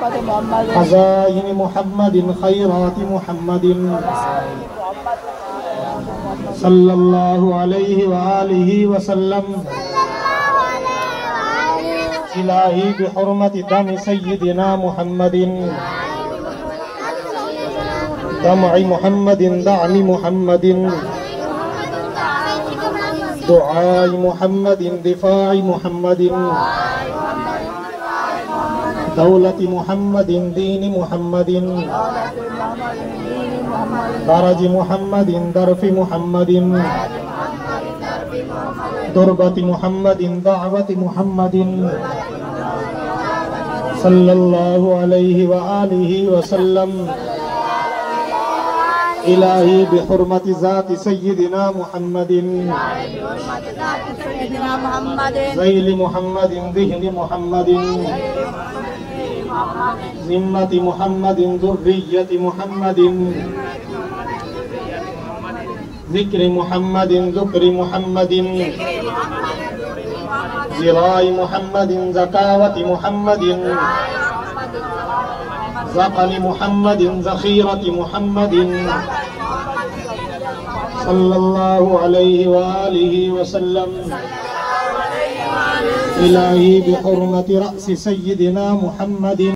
خزائن محمد خيرات محمد صلى الله عليه وآله وسلم إلهي بحرمة دم سيدنا محمد دمع محمد دعم محمد دعاء محمد دفاع محمد دولة محمد دين محمد درج محمد درف محمد تربة محمد دعوة محمد صلى الله عليه وآله وسلم إلهي بحرمة ذات سيدنا محمد ذيل محمد ذهن محمد ذمة محمد ذرية محمد ذكر محمد ذكر محمد ذراع محمد زكاوة محمد زقن محمد ذخيرة محمد صلى الله عليه وآله وسلم إلهي بحرمة رأس سيدنا محمد